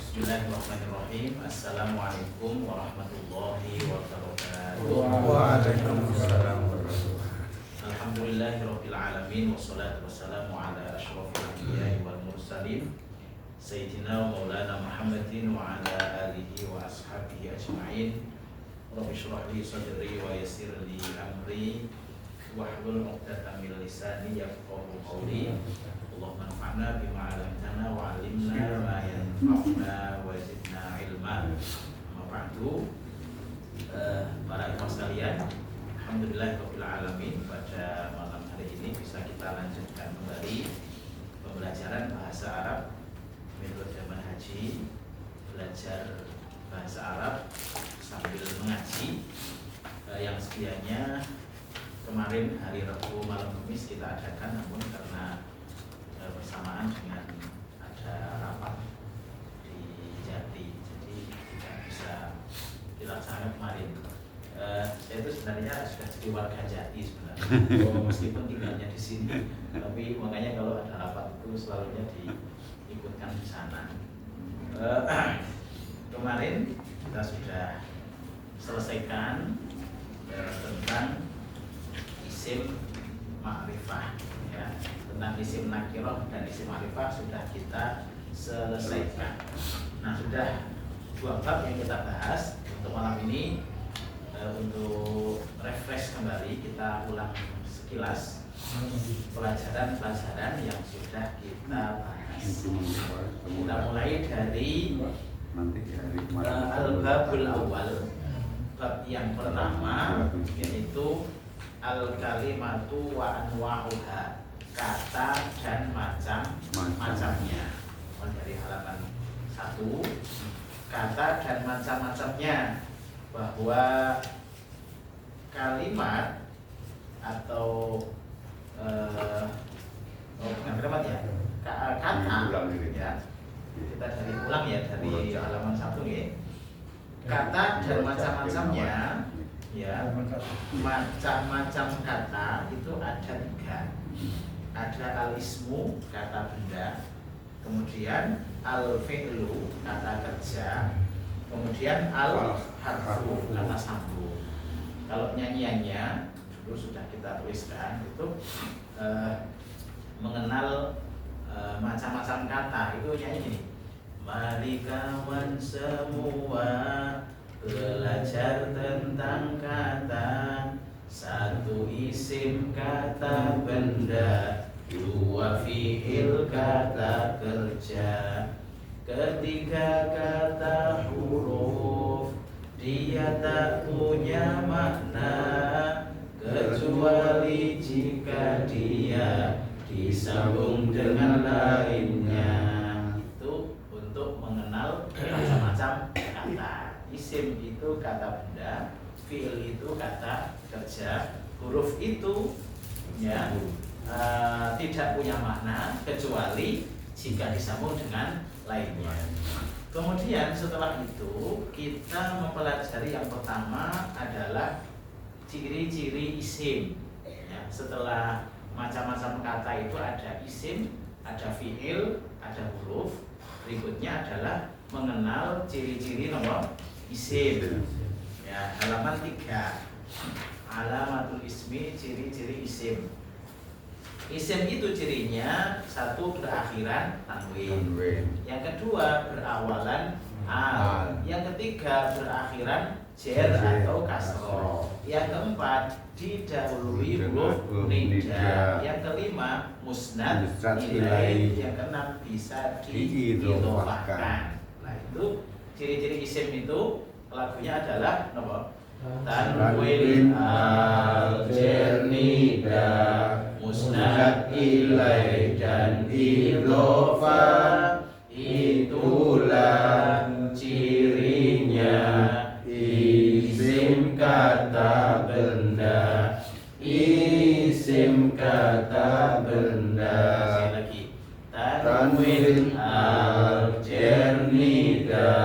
Bismillahirrahmanirrahim. Assalamualaikum warahmatullahi wabarakatuh. Waalaikumsalam warahmatullahi wabarakatuh. Alhamdulillahirabbil alamin wassalatu wassalamu ala asyrofil anbiya'i wal mursalin sayyidina wa maulana Muhammadin wa ala alihi wa ashabihi ajma'in. Rabbi shrah li sadri wa yassir li amri wahlul 'uqdatam min lisani yafqahu qawli. Allahumma anfa'na bima 'allamtana wa 'allimna ma yanfa'una wa zidna ilma. Amma ba'du. Para ikhwan sekalian, alhamdulillahirabbil alamin, pada malam hari ini bisa kita lanjutkan kembali pembelajaran bahasa Arab menurut zaman haji, belajar bahasa Arab sambil mengaji, yang sekiranya kemarin hari Rabu malam Kamis kita adakan, namun karena bersamaan dengan ada rapat di Jati, jadi tidak bisa dilaksanakan kemarin. Saya itu sebenarnya sudah jadi warga Jati sebenarnya, meskipun tinggalnya di sini, tapi makanya kalau ada rapat itu selalunya diikutkan di sana. Kemarin kita sudah selesaikan tentang isim ma'rifah, ya, tentang isim nakiroh dan isim ma'rifah sudah kita selesaikan. Nah, sudah dua bab yang kita bahas untuk malam ini. Untuk refresh kembali, kita ulang sekilas pelajaran-pelajaran yang sudah kita bahas. Kita mulai dari al-babul awal, bab yang pertama, yaitu al-kalimatu wa anwa'uha, kata dan macam-macamnya. Dari halaman 1, kata dan macam-macamnya, bahwa kalimat atau bukan kalimat ya, kata ya, kita dari ulang ya, dari halaman 1 ya. Kata dan macam-macamnya, ya, macam-macam kata itu ada 3. Ada al-ismu, kata benda, kemudian al-fi'lu, kata kerja, kemudian al-harfu, kata sambung. Kalau nyanyiannya dulu sudah kita tuliskan, itu mengenal macam-macam kata. Itu nyanyi gini: mari kawan semua belajar tentang kata, 1 isim kata benda, 2 fi'il kata kerja, 3 kata huruf, dia tak punya makna kecuali jika dia disambung dengan lainnya. Itu untuk mengenal macam-macam kata. Isim itu kata benda, fi'il itu kata kerja, huruf itu ya tidak punya makna kecuali jika disambung dengan lainnya. Kemudian setelah itu kita mempelajari yang pertama adalah ciri-ciri isim, ya. Setelah macam-macam kata itu ada isim, ada fi'il, ada huruf. Berikutnya adalah mengenal ciri-ciri nomor isim, ya, halaman 3. Alamatul ismi, ciri-ciri isim. Isim itu cirinya 1 berakhiran tanwin, yang kedua berawalan al, yang ketiga berakhiran jer atau kasroh, yang keempat didahului huruf nida, yang kelima musnad ilaih, yang keenam bisa diidhofahkan. Nah, itu ciri-ciri isim itu. Lagunya adalah nomor tanwin al, jer, nida, musnad ilaih dan idhofah, itulah cirinya isim kata benda. Isim kata benda. Sekali lagi, tanwin al, jer, nida,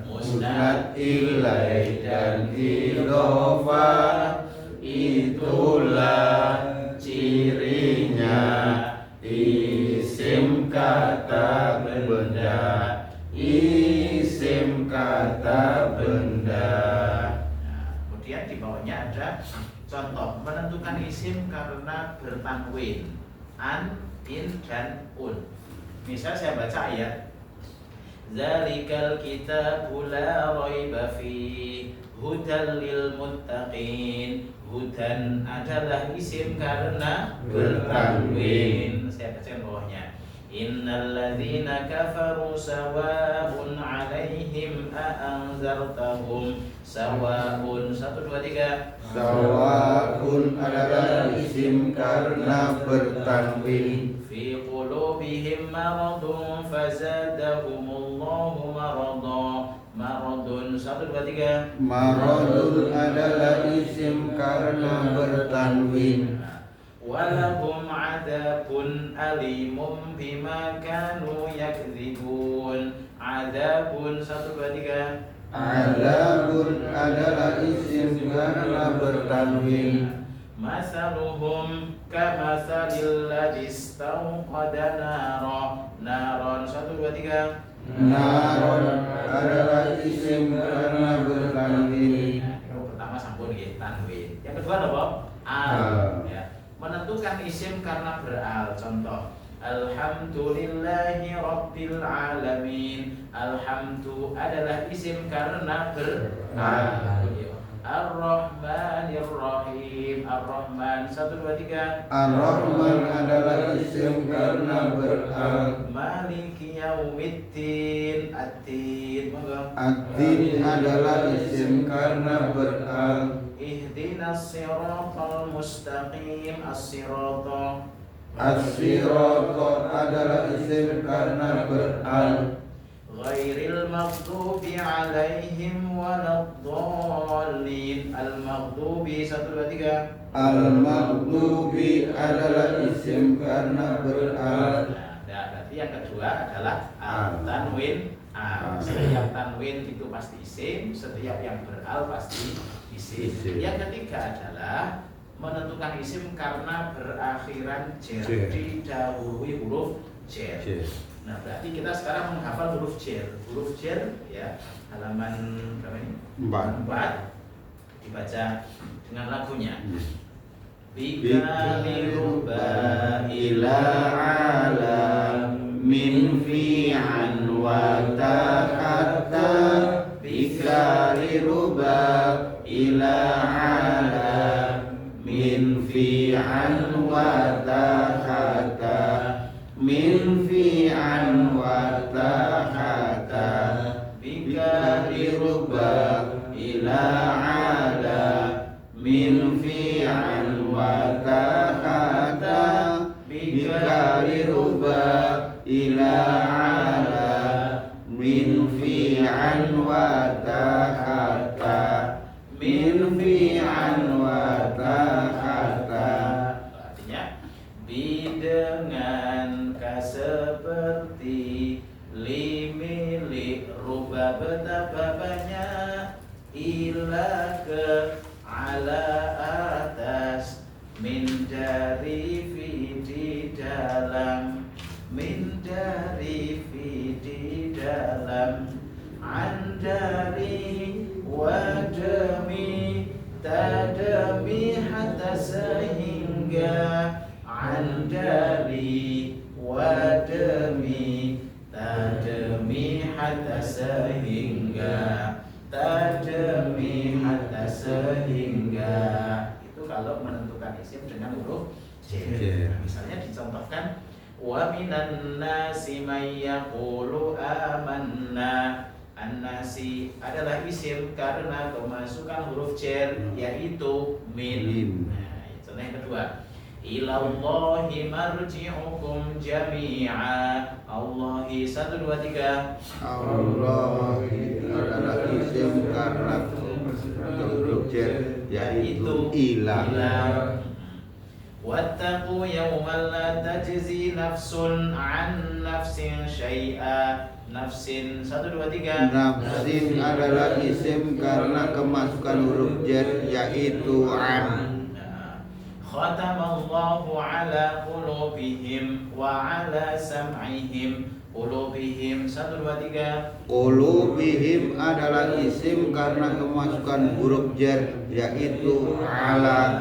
musnad ilaih dan idhofah, itulah cirinya isim kata benda. kata benda. Nah, kemudian di bawahnya ada contoh menentukan isim karena bertanwin an, in, dan un. Misal saya baca ayat Zalikal kitabu la raiba fi hudal lil muttaqin. Hudan adalah isim karena bertanwin. Saya baca bawahnya. Innal ladzina kafaru sawa'un 'alaihim a anzartahum. Sawa'un 1 2 3. Sawa'un adalah isim karena bertanwin. Fi qulubihim maradun fazadahumullahu marada. Maradun 1 2 3. Maradun adalah isim karena bertanwin. Walahum adabun alimum bima kanu yakdzibun. Adabun 1 2 3. Adabun adalah isim karena bertanwin. Masaluhum kamasalil ladzi istawqada nara. Naron 1 2 3. Naron adalah isim karena bertanwin. Yang pertama sampun nggih tanwin. Yang kedua apa? Al. Ya. Menentukan isim karena beral. Contoh Alhamdulillahi Rabbil Alamin. Alhamdu adalah isim karena beral. Ar-Rahmanir Rahim. Ar-Rahman 1 2 3. Ar-Rahman adalah isim karena beral. Maliki Yaumiddin. Ad-Din. Ad-Din adalah isim karena beral. Ihdinas siratal mustaqim. As-sirata. As-sirata adalah isim karena beral. Ghairil maghdubi alaihim waladdallin. Al-maghdubi 1 2 3. Al-maghdubi adalah isim karena beral. Nah, berarti yang kedua adalah al-tanwin. Setiap tanwin itu pasti isim, setiap yang beral pasti isim. Yang ketiga adalah menentukan isim karena berakhiran jer, didahului huruf jer. Nah, berarti kita sekarang menghafal huruf jer. Huruf jer ya, halaman berapa ini? 4. Dibaca dengan lagunya. Bika liruba ila alam min fi'an wa takata. Bika liruba ila alam min fi'an wa takata. Min fi'an wa tahata. Bika liruba ila ala. Min fi'an wa tahata. Bika liruba ila ala. Min fi'an wa tahata. Min fi'an wa tahata. Artinya dengan seperti limili ruba betapa banyak ila ke ala atas min dari fi di dalam min dari fi di dalam an dari wa demi tademi hatta sehingga an dari wa demi tademi hatta sehingga tademi hatta sehingga. Itu kalau menentukan isim dengan huruf j. Misalnya dicontohkan wa minan nasi may yaqulu amanna. An-nasi adalah isim karena kemasukan huruf j yaitu min. Nah, contoh yang kedua ilallahi marji'ukum jami'a. Allahi 1 2 3. Allahi adalah isim karena huruf jar yaitu ila. Wattaqu yawman la tajzi nafsun an nafsin syai'a. Nafsin 1 2 3. Nafsin adalah isim karena kemasukan huruf jar yaitu an. Khatamallahu ala qulubihim wa ala sam'ihim Qulubihim 1 2 3. Qulubihim adalah isim karena kemasukan huruf jar yaitu ala.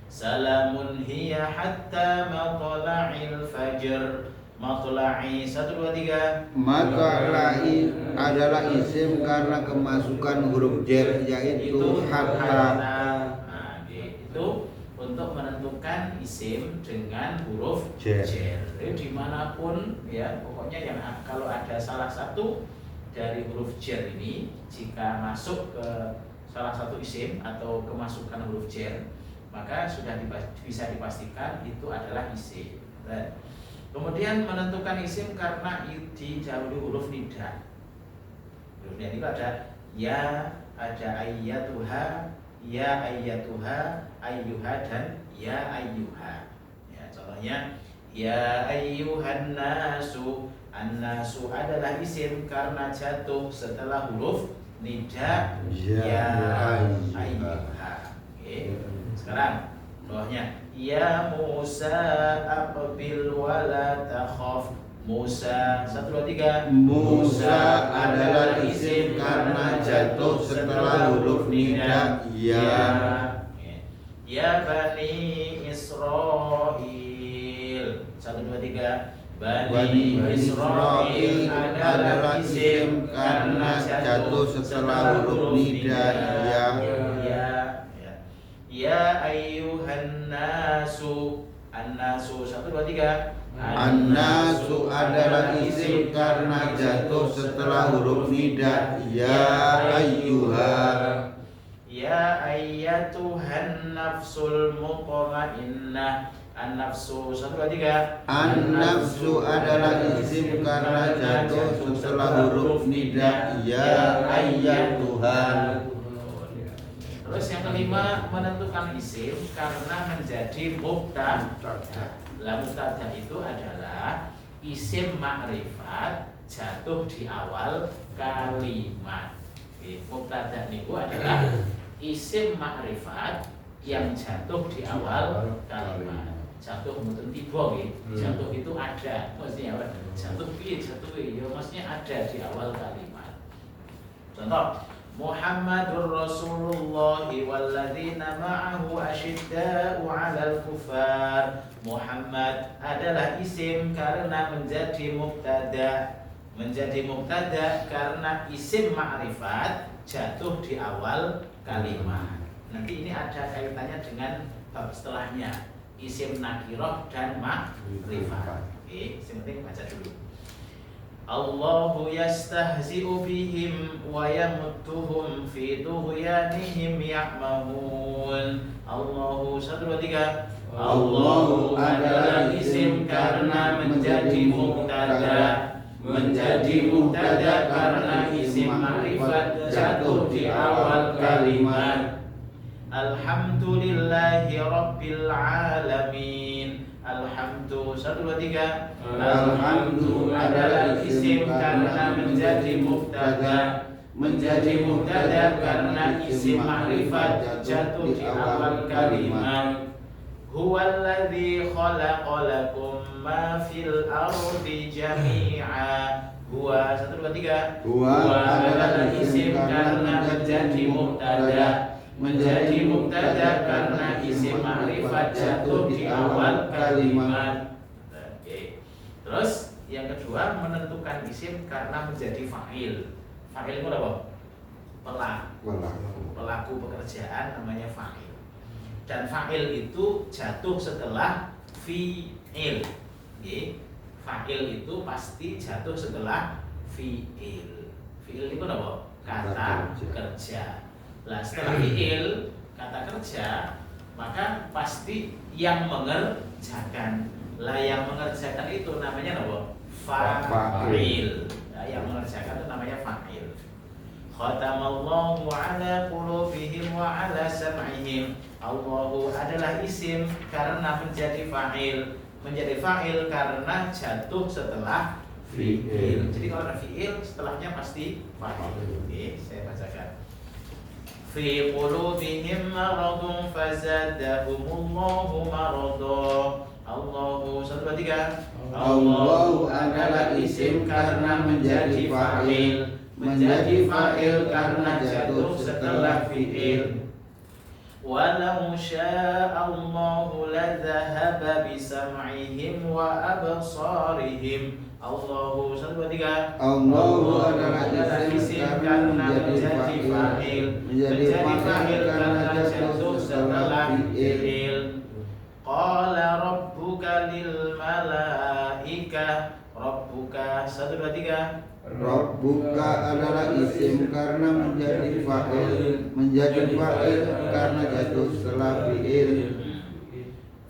Salamun hiya hatta matla'il fajr. Matla'i 1 2 3. Maka la'i adalah isim karena kemasukan huruf jar yaitu hatta. Nah, itu untuk menentukan isim dengan huruf Jar. Jadi dimanapun ya, pokoknya yang kalau ada salah satu dari huruf jar ini jika masuk ke salah satu isim atau kemasukan huruf jar, maka sudah bisa dipastikan itu adalah isim. Dan kemudian menentukan isim karena didahului huruf nida. Huruf nida itu ada ya, ada ayyatuha, ya ayyatuha, ayyuha, dan ya ayyuha. Ya, contohnya ya ayyuhan nasu. An-nasu adalah isim karena jatuh setelah huruf nida ya ayyuha. Oke. Sekarang bawahnya ya Musa aqbil wala takhaf. Musa 1 2 3. Musa adalah isim karena jatuh setelah huruf nida ya. Ya Bani Israil 1 2 3. Bani Israil adalah isim karena jatuh setelah huruf nida ya. Ya ayyuhan nasu. An-nasu 1 2 3. An-nasu adalah isim karena jatuh setelah huruf nida ya ayyuha. Ya ayyatuhan nafsul mutmainnah. An-nafsu 1 2 3. An-nafsu adalah isim karena jatuh setelah huruf nida ya ayyatuhan. Terus yang kelima, menentukan isim karena menjadi mubtada. Lah mubtada itu adalah isim ma'rifat jatuh di awal kalimat. Mubtada itu adalah isim ma'rifat yang jatuh di awal kalimat. Jatuh mboten tiba nggih. Jatuh itu ada, maksudnya apa? Jatuh piye? Jatuh ya maksudnya ada di awal kalimat. Contoh, Muhammadur Rasulullah walladzina ma'ahu asyidda'u 'alal kuffar. Muhammad adalah isim karena menjadi mubtada. Menjadi mubtada karena isim ma'rifat jatuh di awal kalimat. Nanti ini ada kaitannya dengan bab setelahnya, isim nakirah dan ma'rifat. Oke, yang penting baca dulu. Allahu yastahzi'u bihim wa yamuttuhum fi tughyanihim ya'mahun. Allahu 1 2 3. Allahu adalah isim karena menjadi mubtada. Menjadi mubtada karena isim ma'rifat jatuh di awal kalimat. Alhamdulillahi rabbil alamin. Alhamdu 1 2 3. Alhamdu adalah isim karena menjadi mubtada. Menjadi mubtada karena isim ma'rifat jatuh di awal kalimat. Huwallazi khalaqa lakum ma fil ardi jami'a. Huwa 1 2 3. Huwa adalah isim karena menjadi mubtada. Menjadi mubtada karena isim ma'rifat jatuh di awal kalimat. Oke. Terus yang kedua, menentukan isim karena menjadi fa'il. Fa'il itu apa? Pelaku pekerjaan namanya fa'il. Dan fa'il itu jatuh setelah fi'il. Oke. Fa'il itu pasti jatuh setelah fi'il. Fi'il itu apa? Kata kerja. Nah, setelah fi'il kata kerja, maka pasti yang mengerjakan. Lah yang mengerjakan itu namanya apa? Fa'il. Nah, yang mengerjakan itu namanya fa'il. Khatamallahu ala qulubihim wa ala sam'ihim. Allahu adalah isim karena menjadi fa'il. Menjadi fa'il karena jatuh setelah fi'il. Jadi kalau ada fi'il setelahnya pasti fa'il. Oke, saya bacakan. Fi qulubihim maradun fazadahumullahu marada. Allahu, 1, 2, 3. Allahu adalah isim karena menjadi fa'il. Menjadi fa'il karena jatuh setelah fi'il. Walau sya'allahu ladhahaba bisam'ihim wa absarihim. Allahu, 1, 2, 3. Allahu adalah isim karena menjadi fa'il. Menjadi fa'il karena jatuh setelah fi'il. Qala rabbuka lil malaikah. Rabbuka, 1, 2, 3. Rabbuka adalah isim karena menjadi fa'il. Menjadi fa'il karena jatuh setelah fi'il.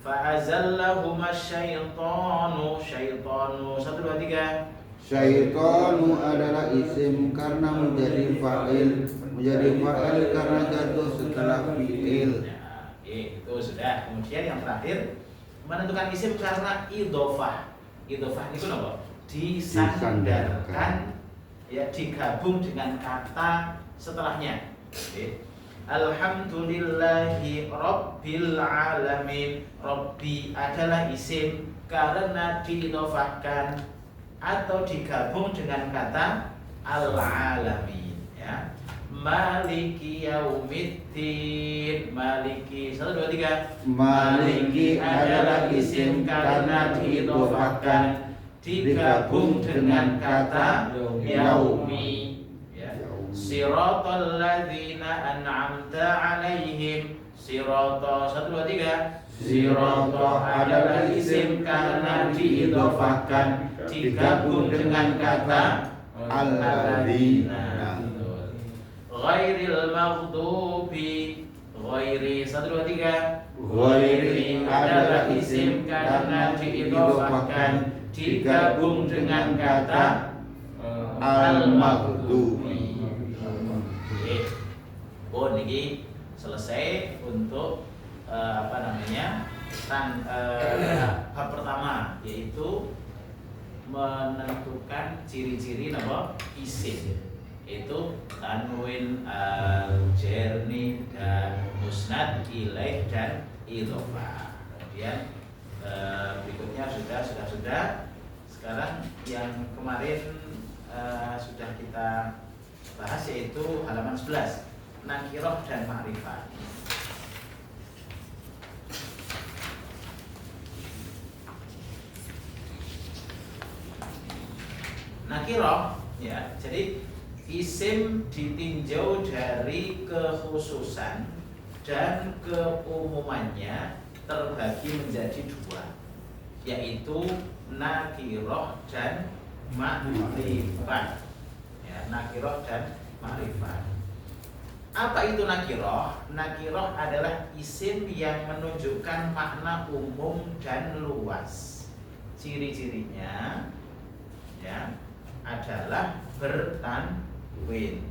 Fa'azallahuma syaitanu. Syaitanu, 1, 2, 3. Syaitanu adalah isim karena menjadi fa'il. Menjadi fa'il karena jatuh setelah fi'il. Nah, itu sudah. Kemudian yang terakhir, menentukan isim karena idhofah. Idhofah itu apa? Disandarkan, ya, digabung dengan kata setelahnya. Oke. Alhamdulillahi Rabbil Alamin. Rabbi adalah isim karena diidhofahkan atau digabung dengan kata Al-Alamin, ya. Maliki yaumiddin. Maliki, 1, 2, 3. Maliki adalah isim karena diidhofahkan, digabung dengan kata yaumi, ya. Siratal ladzina an'amta alaihim. Sirata, 1, 2, 3. Sirata adalah isim karena diidhofahkan, digabung dengan kata alladzina. Ghairil maghdubi. Ghairi, 1, 2, 3. Ghairi adalah isim karena diidhofahkan, digabung dengan kata al-maghdubi. Oke. Oh, niki selesai untuk bab pertama, yaitu menentukan ciri-ciri nama isim, yaitu tanwin, al-jarni, dan musnad, ilaih, dan idhofah. Kemudian berikutnya sudah. Sekarang yang kemarin sudah kita bahas, yaitu halaman 11, nakirah dan ma'rifat. Nakirah, ya, jadi isim ditinjau dari kekhususan dan keumumannya terbagi menjadi dua, yaitu nakirah dan ma'rifat. Ya, nakirah dan ma'rifat. Apa itu nakirah? Nakirah adalah isim yang menunjukkan makna umum dan luas. Ciri-cirinya, ya, adalah bertanwin.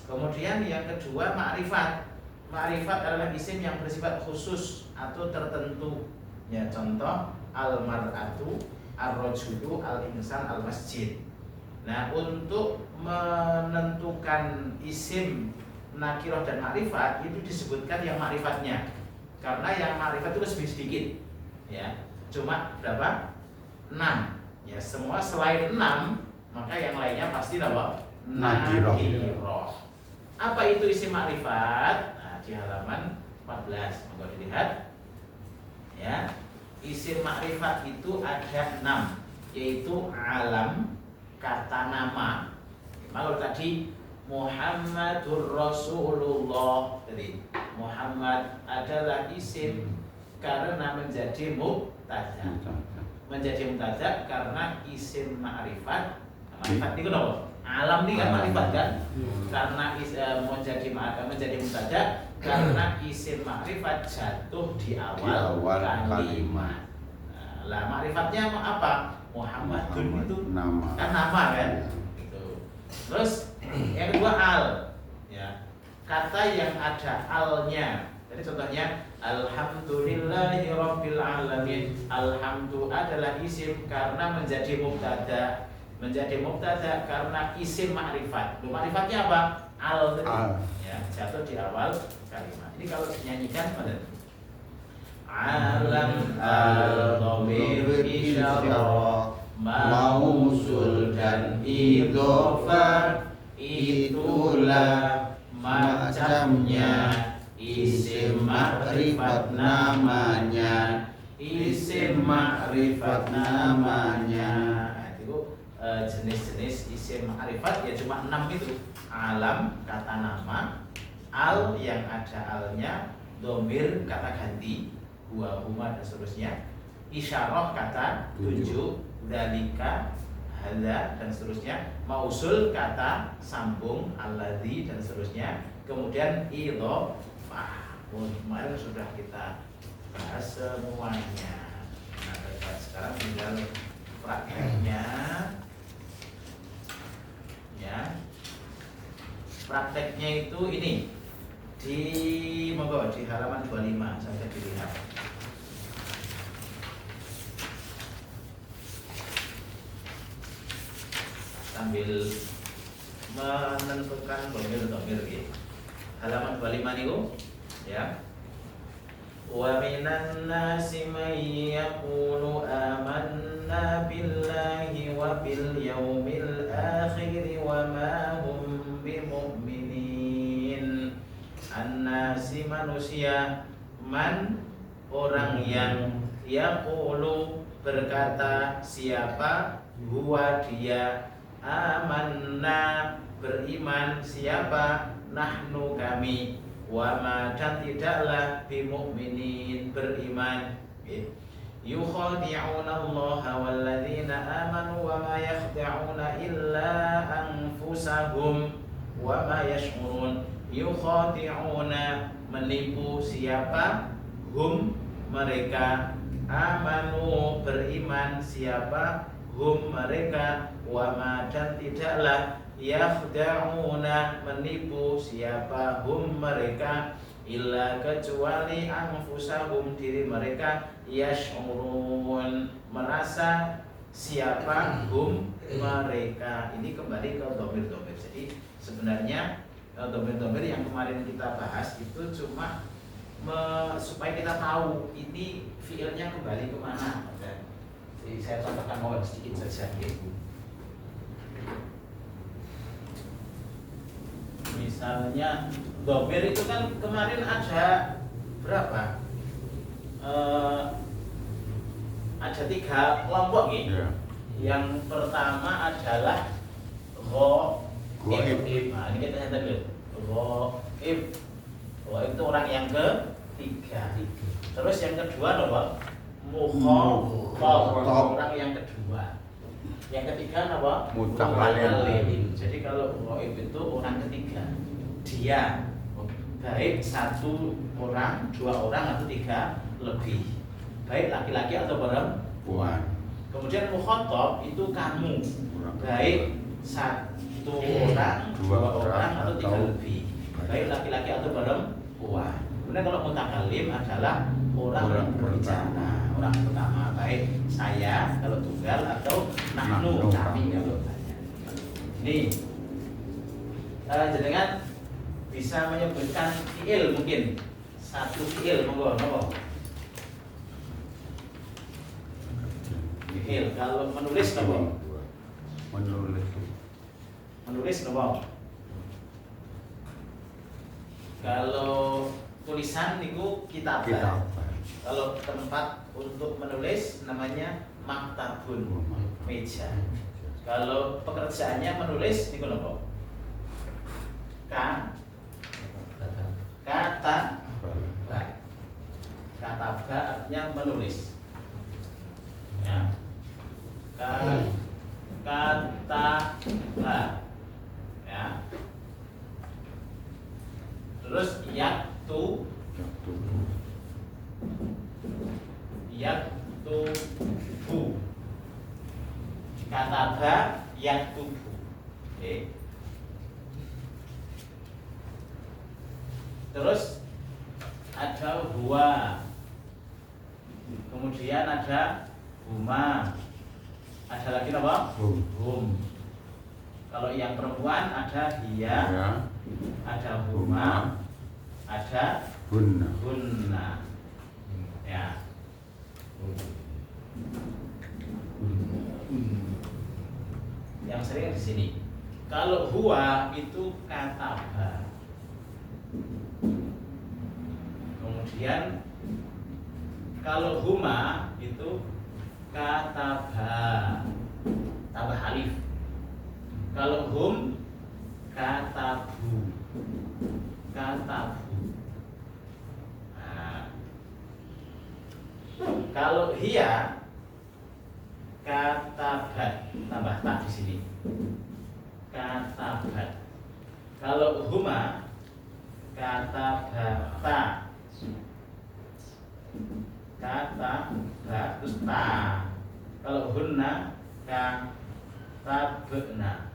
Kemudian yang kedua, ma'rifat. Ma'rifat adalah isim yang bersifat khusus atau tertentu. Ya, contoh al-mar'atu, ar-rajulu, al-insan, al-masjid. Nah, untuk menentukan isim nakirah dan ma'rifat itu disebutkan yang ma'rifatnya. Karena yang ma'rifat itu lebih sedikit. Ya, cuma berapa? 6. Ya, semua selain 6, maka yang lainnya pasti apa? Nakirah. Apa itu isim ma'rifat? Nah, di halaman 14, monggo dilihat. Ya, isim ma'rifat itu ada 6, yaitu alam, kata nama. Kalau tadi Muhammadur Rasulullah, jadi Muhammad adalah isim karena menjadi mubtada. Menjadi mubtada karena isim ma'rifat. Ma'rifat itu apa? Alam ini kan ma'rifat kan? Karena menjadi mubtada karena isim ma'rifat jatuh di awal kalimat. Lah ma'rifatnya apa? Muhammadun itu nama. Kan nama kan? Gitu. Terus yang kedua al, ya. Kata yang ada alnya. Jadi contohnya alhamdulillahi rabbil alamin. Alhamdu adalah isim karena menjadi mubtada. Menjadi mubtada karena isim ma'rifat. Ma'rifatnya apa? al tadi. Al. Ya, jatuh di awal kalimat. Ini kalau dinyanyikan pada alam al-dhamir isyarah mausul dan idhofah itulah macamnya isim ma'rifat namanya, isim ma'rifat namanya. Nah, itu jenis-jenis isim ma'rifat ya cuma 6 itu. Alam kata nama, al yang ada alnya, domir kata ganti, huwa huma dan seterusnya, isyarah kata tunjuk, dalika hala dan seterusnya, mausul kata sambung, alladzi dan seterusnya, kemudian idhofah. Kemarin sudah kita bahas semuanya. Nah, sekarang tinggal prakteknya. Ya. Prakteknya itu ini di monggo di halaman 25 saja dilihat. Sambil menentukan domir gitu. Halaman 25 niku ya. Wa minan nasi may yaqulu amanna billahi wa bil yaumil akhir wa ma hum bimu'minin. An-nasi manusia, man orang yang yaqulu berkata siapa, huwa dia, amanna beriman siapa, nahnu kami, wa ma dan tidaklah bimu'minin beriman. Yukhadi'una Allah walladzina amanu wa ma yakhda'una illa anfusahum wa ma yash'urun. Yukhadi'una menipu siapa, hum mereka, amanu beriman siapa, hum mereka, wa ma dan tidaklah yakhda'una menipu siapa, hum mereka, illa kecuali anfusahum diri mereka, yash'urun merasa siapa, hum mereka. Ini kembali ke domir-domir. Jadi sebenarnya domir-domir yang kemarin kita bahas itu cuma supaya kita tahu ini fiilnya kembali kemana. Jadi saya contohkan sedikit saja gitu. Misalnya domir itu kan kemarin ada berapa? Ada 3 kelompok gitu. Yeah. Yang pertama adalah ghaib. Nah, ini kita lihat dulu. Ghaib. Ghaib itu orang yang ketiga. Terus yang kedua apa? Mukhatab, orang yang kedua. Yang ketiga apa? Mutakalim. Jadi kalau ghaib itu orang ketiga. Dia baik 1 orang, 2 orang atau 3 lebih. Baik laki-laki atau perempuan. Kemudian mukhatab itu kamu. Baik 1 orang, 2 orang atau 3 lebih. Baik laki-laki atau perempuan. Kemudian kalau mutakalim adalah orang yang berbicara. Orang pertama baik saya kalau tunggal atau nahnu kami kalau banyak. Ini jenengan bisa menyebutkan fiil mungkin 1 fiil monggo nopo. Fiil kalau menulis nopo? Menulis nopo? Kalau tulisan niku kitabah. Kalau tempat untuk menulis namanya maktabun, meja. Kalau pekerjaannya menulis niku nopo? Kata artinya menulis. Ya. Kata ya. Terus yaktu kataba yaktubu. Oke. Terus ada huwa. Kemudian ada huma. Ada lagi apa? Hum. Kalau yang perempuan ada hiya, ada huma, ada hunna. Ya. Yang sering di sini. Kalau huwa itu kataba. Kemudian kalau huma itu kataba, tambah alif. Kalau hum katabu. Nah. Kalau hiya katabat, tambah tak di sini. Katabat. Kalau huma katabata. Katabat terus ta. Kalau hunna katabna.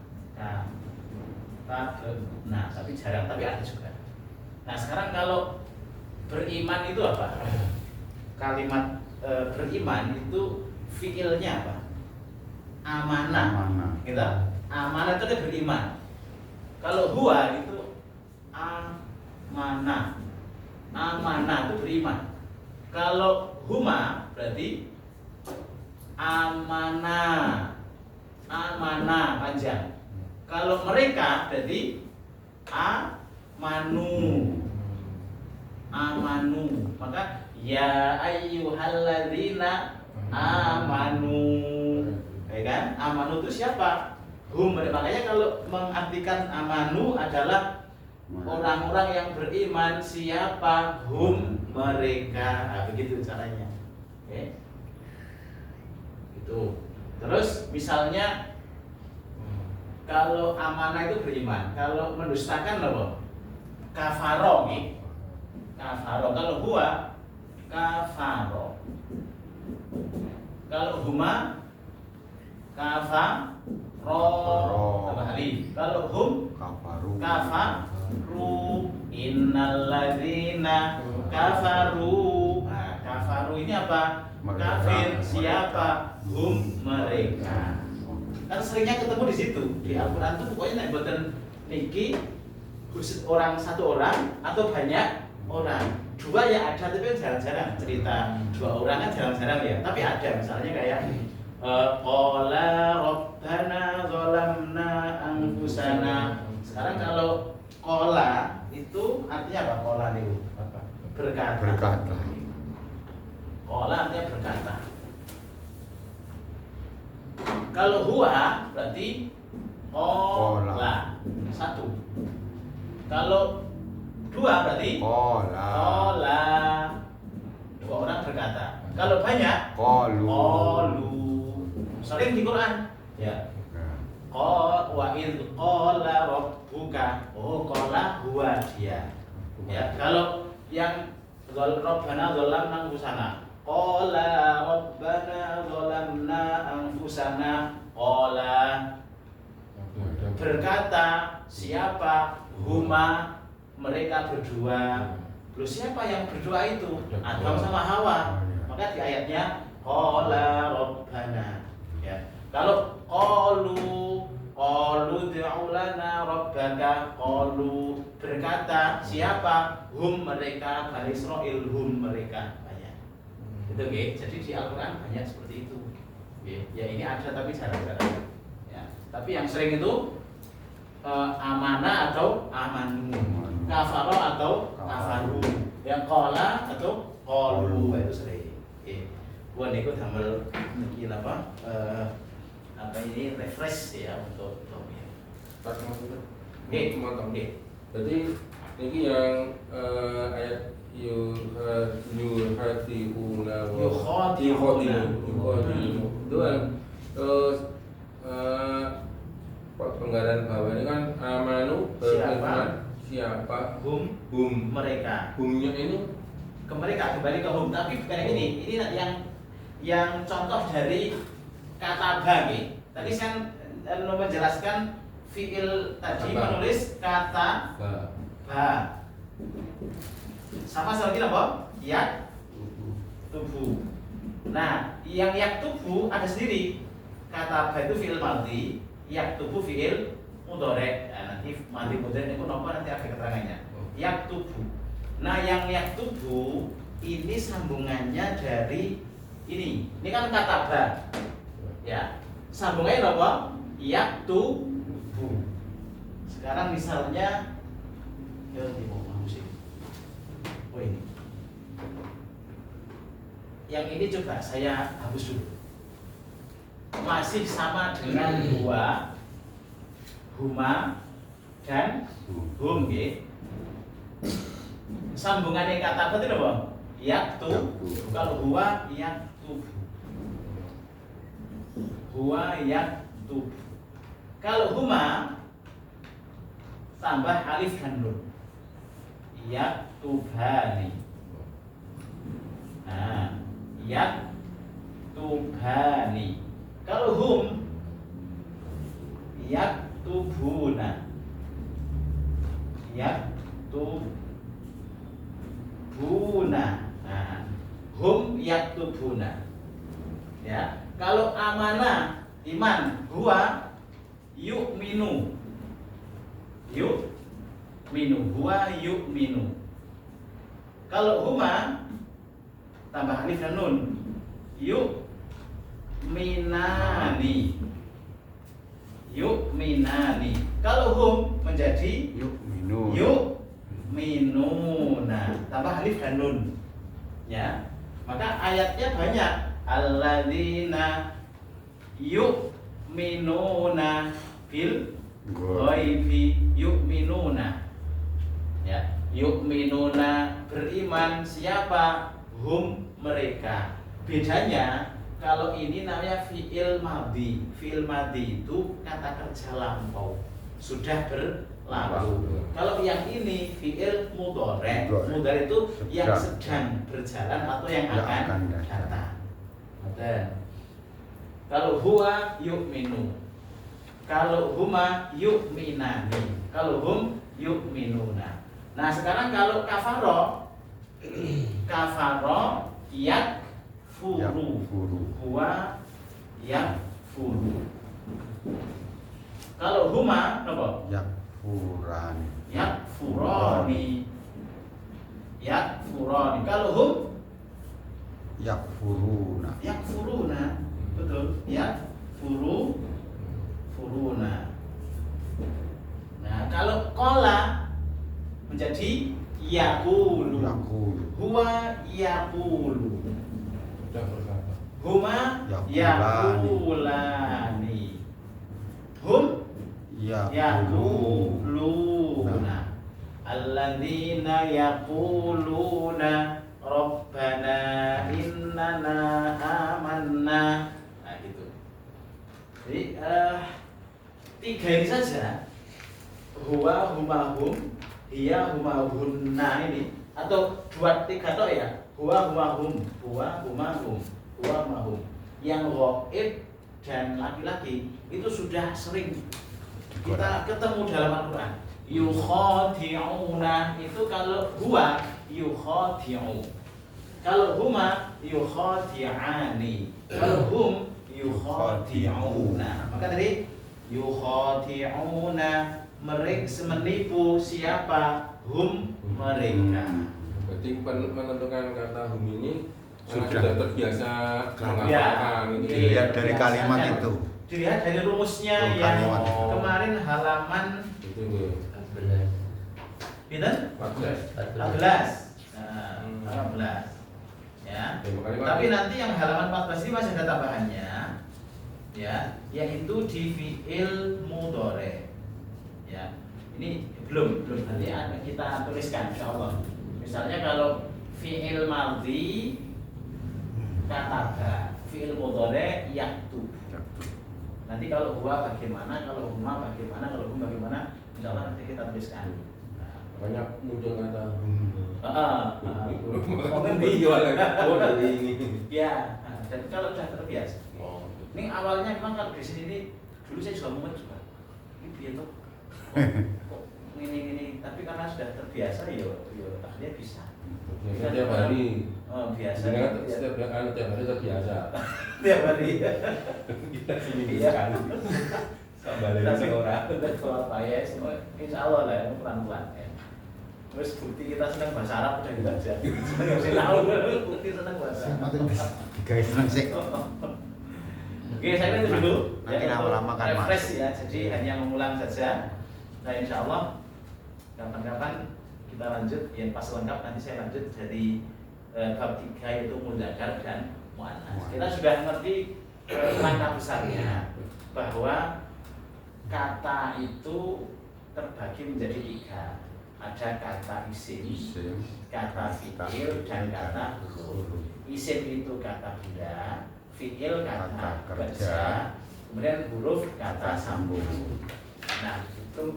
Katabna, tapi jarang, tapi ada juga. Nah, sekarang kalau beriman itu apa? Kalimat beriman itu fiilnya apa? Amanah. Gitu. Amanah itu beriman. Kalau huwa itu amanah. Amanah itu beriman. Kalau huma berarti amanah. Amanah panjang. Kalau mereka berarti amanu. Maka ya ayyuhalladzina amanu. Ya kan? Amanu itu siapa? Hum. Makanya kalau mengartikan amanu adalah orang-orang yang beriman. Siapa? Hum, mereka. Nah, begitu caranya. Oke. Itu. Terus misalnya kalau amanah itu beriman, kalau mendustakan apa? Kafaro, nih. Kafaro. Kalau huwa kafaro. Kalau huma kafaro. Tambah alif. Kalau hum kafaru. Innalladzina kafaru. Nah, kafaru ini apa? Kafir. Siapa? Hum, mereka. Kan seringnya ketemu di situ. Di Al-Qur'an tuh pokoknya nek mboten niki orang satu orang atau banyak orang. Dua ya ada, tapi jarang-jarang cerita dua orang kan jarang-jarang ya. Tapi ada misalnya kayak qala rabbana zalamna anfusana. Sekarang kalau qala itu artinya apa? Qala itu berkata. Qala artinya berkata. Kalau huwa berarti qala. Satu. Kalau dua berarti qala. Dua orang berkata. Kalau banyak qalu. Sering di Quran. Ya. Wa idz qala rabbuka. Oh, qala huwa dia. Ya, kalau yang Rabbana zalamna anfusana. Qala rabbana zalamna anfusana. Qala berkata siapa? Huma, mereka berdua. Loh, siapa yang berdua itu? Adam sama Hawa. Maka di ayatnya qala rabbana. Ya. Kalau qalu du'u lana rabbaka. Qalu berkata siapa? Hum, mereka. Bani Israil, hum, mereka. Itu okay. Jadi di Al-Quran banyak seperti itu. Ya ini ada tapi jarang-jarang. Ya. Tapi yang sering itu amanah atau amanu, kafaro atau kafaru, yang qala atau qalu, itu sering. Buat niku damel niki apa ini refresh ya untuk topik. Tak maksudnya. Motong. Berarti niki yang ayat yukhati'una wa yukhati'u itu kan. Terus penggalan bawah ini kan amanu siapa hum mereka. Humnya ini ke mereka, kembali ke hum, tapi bukan yang ini. Ini yang contoh dari kata bagi. Tadi saya menjelaskan fiil tadi menulis kata ba. Sama lagi apa? Yak tubuh. Nah, yang yak tubuh ada sendiri. Kata ba itu fiil madhi, yak tubuh fiil mudhari. Nah, nanti madi mudhari itu napa nanti ada keterangannya. Yaktubu. Nah, yang yaktubu ini sambungannya dari ini. Ini kan kataba. Ya. Sambungannya apa? Yaktubu. Sekarang misalnya di bawah musik. Oh ini. Yang ini coba saya hapus dulu. Masih sama dengan huwa, huma, dan hum nggih. Sambungannya kata apa itu apa? Yaktu. Kalau huwa yaktu. Huwa yaktu. Kalau huma tambah alif dan nun. Yaktubani. Nah, yaktubani. Kalau hum yaktubuna. Yaktubuna. Nah, hum yaktubuna. Ya. Kalau amanah iman huwa yu'minu. Yu'minu huwa yu'minu. Kalau huma tambah alif dan nun yu'minani. Yu'minani. Kalau hum menjadi yu'minuna. Tambah alif dan nun. Ya. Maka ayatnya banyak. Alladzina yu'minuna bil ghaibi yu'minuna. Ya, yu'minuna beriman siapa? Hum mereka. Bedanya kalau ini namanya fi'il madhi. Fi'il madhi itu kata kerja lampau, sudah berlalu. Kalau yang ini fi'il mudhari. Mudhari itu yang sedang berjalan atau yang akan datang. Kalau huwa yu'minu. Kalau huma yu'minani. Kalau hum yu'minuna. Nah, sekarang kalau kafaro yakfuru. Huwa yakfuru. Kalau huma apa? Yakfurani. Kalau hum yakfuruna. Betul. Furuna. Nah, kalau qala menjadi yaqulu. Huwa yaqulu. Huma yaqulani. Hum yaquluna. Alladzina yaquluna Rabbana innana amanna. Nah gitu. Jadi tiga ini saja. Huwa, huma, hum, hiya, huma, hunna ini. Atau tiga toh ya. Huwa, huma, hum, huwa, huma, hum, huwa, huma, hum. Yang ghaib dan laki-laki itu sudah sering kita ketemu dalam Al-Quran. Yukhadi'una itu kalau huwa yukhadi'u. Kalau huma yukhadi'ani. Kalau hum yukhadi'una. Maka tadi yukhadi'una mereka menipu siapa? Hum mereka. Berarti menentukan kata hum ini Sudah terbiasa Ya, ini. Dilihat dari kalimat itu. Dilihat dari rumusnya yang kemarin halaman Itu nih. 14. 14. 14. Nah, 14. Ya. Tapi nanti yang halaman 14 ini masih ada tambahannya. Ya, yaitu di fi'il mudhari. Ya. Ini belum nanti akan kita tuliskan insyaallah. Misalnya kalau fi'il madhi kataba, fi'il mudhari yaktub. Nanti kalau huwa bagaimana, kalau huma bagaimana, kalau hum bagaimana, insyaallah nanti kita tuliskan. Banyak muncul kata Komen video dari ini. Ya, dan kalau sudah terbiasa. Ini awalnya memang kalau di sini ini dulu saya juga mumet juga. Ini biar tuh kok ini, tapi karena sudah terbiasa ya akhirnya bisa. Setiap hari. Oh, biasa. Setiap hari terbiasa. Tiap hari. Kita sini Iya. kan. Balik Tapi orang. untuk Surabaya semua insya Allah lah pelan-pelan ya. Terus bukti kita senang bahasa Arab udah kita jadi senang nggak sih tahu bukti senang bahasa Arab. Guys, senang sih. Oke, saya kira itu dulu. Nanti lama-lama kan refresh ya, jadi hanya mengulang saja. Nah, insya Allah kapan-kapan kita lanjut yang pas lengkap nanti saya lanjut dari bab 3 yaitu mudzakkar dan muannas. Kita sudah mengerti langkah besarnya bahwa kata itu terbagi menjadi 3. Ada kata isim, kata fi'il, dan kata huruf. Isim itu kata benda, fi'il kata kerja, kemudian huruf kata sambung. Nah,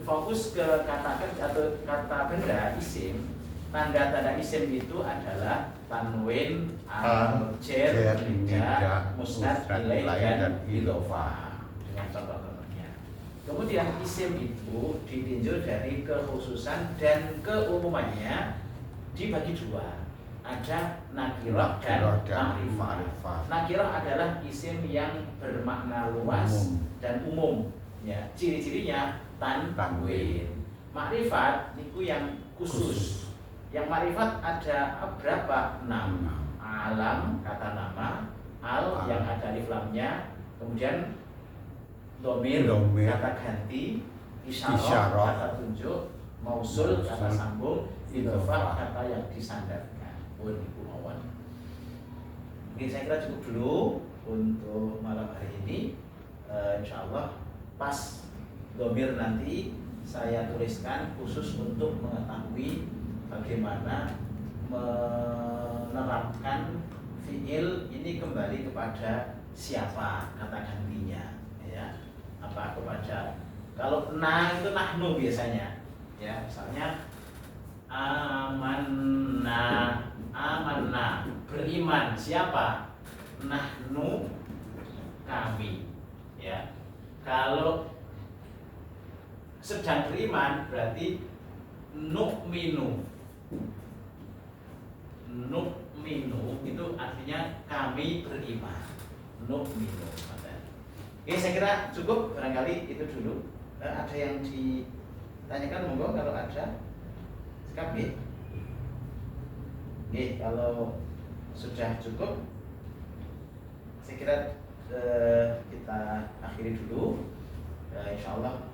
fokus ke kata kerja atau kata benda isim. Tanda-tanda isim itu adalah tanwin, al-jer, nida, musnad, ilaih, dan idhofah. Dengan contoh-contohnya. Kemudian isim itu ditinjau dari kekhususan dan keumumannya dibagi 2. Ada nakirah dan ma'rifah. Nakirah adalah isim yang bermakna luas dan umum. Ya, ciri-cirinya tanwin. Ma'rifat itu yang khusus. Yang ma'rifat ada berapa? 6. Alam kata nama, al yang ada alif lamnya, kemudian domir kata ganti, isyarah kata tunjuk, mausul kata sambung, idhofah kata yang disandarkan. Mungkin saya kira cukup dulu untuk malam hari ini. Insya Allah pas domir nanti saya tuliskan khusus untuk mengetahui bagaimana menerapkan fi'il ini kembali kepada siapa kata gantinya, ya. Apa kepada, kalau itu nahnu biasanya, ya. Misalnya amanna beriman siapa? Nahnu kami, ya. Kalau sedang beriman berarti nu'minu itu artinya kami beriman. Nu'minu. Oke, saya kira cukup, barangkali itu dulu. Ada yang ditanyakan, monggo kalau ada. Sikap ya. Oke, kalau sudah cukup, saya kira kita akhiri dulu. Insya Allah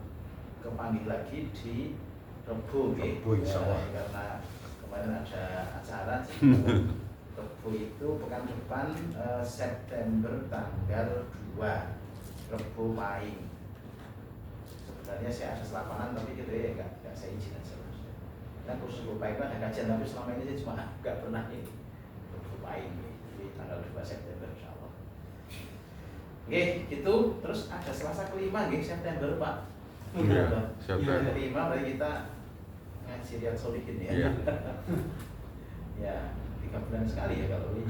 kepanggil lagi di Rebo, karena kemarin ada acara Rebo itu pekan depan September tanggal 2 Rebo Pahing. Sebenarnya saya ada lapangan tapi gitu ya nggak saya izin aja. Nah kursus Rebo Pahing ada kajian tapi selama ini saya cuma nggak pernah ini Rebo Pahing di tanggal 2 September insya Allah. Oke, gitu. Terus ada Selasa kelima September Pak. September kelima berarti kita ngaji Riyadhus Shalihin ya. Iya. Ya, 3 bulan sekali ya kalau 5.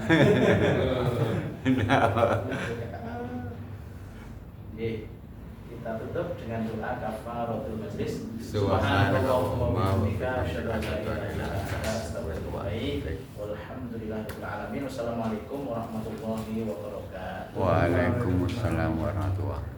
Oke, kita tutup dengan doa kafaratul majlis. Subhanallahumma wa bihamdika asyhadu an la ilaha illa anta astaghfiruka wa atubu ilaik. Walhamdulillahirabbil alamin. Wassalamualaikum warahmatullahi wabarakatuh. Waalaikumsalam warahmatullahi wabarakatuh.